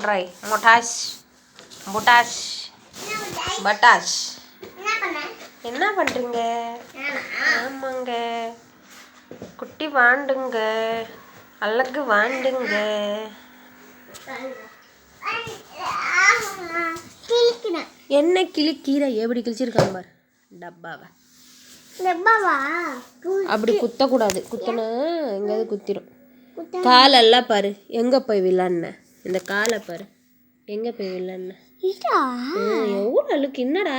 Try மொட்டாஷ் முட்டாஷ் பட்டாஷ் என்ன பண்ணுறீங்க? ஆமாங்க, குட்டி வாண்டுங்க, அழகு வாண்டுங்க. என்ன கிளிக்கீரை எப்படி கிழிச்சிருக்காங்க பாரு டப்பாவை. அப்படி குத்தக்கூடாது, குத்தனா எங்கேயாவது குத்திரும். காலெல்லாம் பாரு எங்கே போய் விளாட்ன, இந்த காலை பாரு எங்கே போய் விளாட்ன. எவ்வளோ அழுக்கு. என்னடா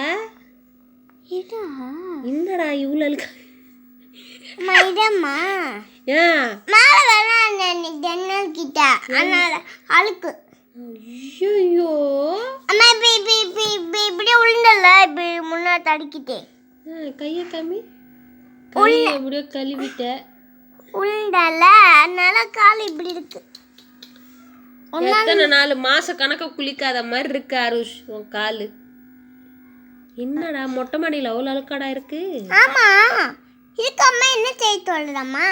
என்னடா இவ்வளோ அழுக்கு? ஐயோ இப்படி உளுண்டல இப்படி முன்னாடி தடுக்கிட்டேன். கையை காமி. கையை எப்படியோ கழுவிட்ட. உளுண்டல அதனால கால் இப்படி இருக்கு. எத்தனை நாள் மாச கணக்க குளிக்காத மாதிரி இருக்கு அருஷ் உன் காலு. என்னடா மொட்டை மாடியில் அவ்வளோ அழுக்காடா இருக்கு? ஆமா, இதுக்கம்மா என்ன செய்ய சொல்றம்மா?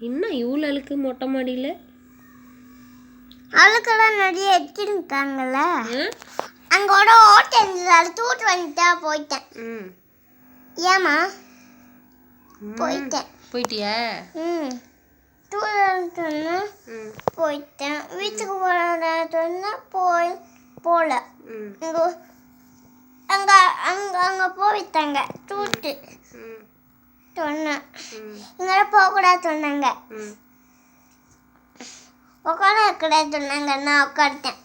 என்ன இவ்வளோ அழுக்கு மொட்டை மாடியில்? அழுக்கெல்லாம் நிறைய எடுத்துருக்காங்கல்ல, அங்கோட ஓட்டம் அது தூட்டு வந்துட்டா போயிட்டேன். ஏமா போயிட்டியா? சொன்னா போயிட்டேன். வீட்டுக்கு சொன்னா போல. அங்க அங்க அங்க போயிட்டாங்க தூட்டு சொன்னேன். இங்கே போகக்கூடாது சொன்னாங்க, உட்காரக்கூடாது சொன்னாங்க. நான் உட்காந்துட்டேன்.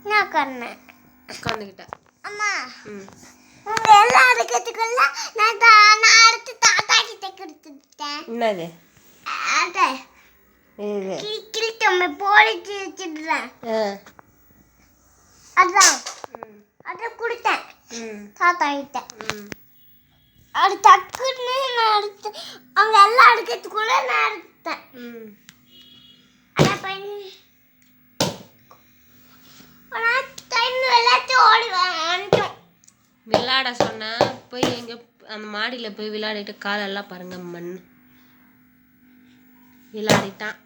நான் உட்கார்ந்தேன், உட்காந்துக்கிட்டேன். அம்மா உங்க எல்லாம் இருக்கிறதுக்குள்ள நான் அடுத்து தாத்தா கிட்ட கொடுத்துட்டேன். என்னது? கிழிச்சோமே போலிச்சு வச்சிடுறேன். அதான் அதை கொடுத்தேன் தாத்தா கிட்ட. அது டக்குன்னு நான் அடுத்து அவங்க எல்லாம் அடுக்கிறதுக்குள்ள நான் எடுத்தேன். விளையாட சொன்னா போய் எங்க அந்த மாடியில் போய் விளையாடிட்டு காலெல்லாம் பாருங்க மண் விளையாடிட்டான்.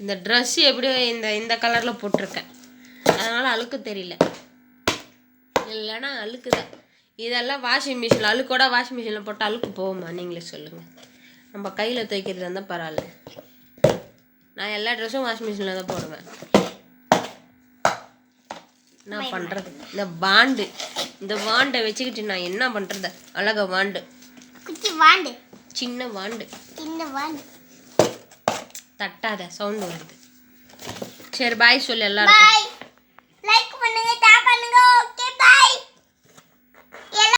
இந்த ட்ரெஸ் எப்படியோ இந்த கலரில் போட்டிருக்கேன், அதனால அழுக்கு தெரியல. இல்லைன்னா அழுக்குதான். இதெல்லாம் வாஷிங் மிஷினில் அழுக்கோட வாஷிங் மிஷினில் போட்டால் அழுக்கு போகுமா? நீங்களே சொல்லுங்கள். நம்ம கையில் துவைக்கிறது இருந்தால் பரவாயில்ல. நான் எல்லா ட்ரெஸ்ஸும் வாஷிங் மிஷினில் தான் போடுவேன். என்ன பண்ணுறது? இந்த வாண்டை வச்சுக்கிட்டு நான் என்ன பண்ணுறது? அழகா வாண்டு, சின்ன வாண்டு தட்டாத சவுண்டு வருது. சரி பாய் சொல்லு எல்லாருக்கும்.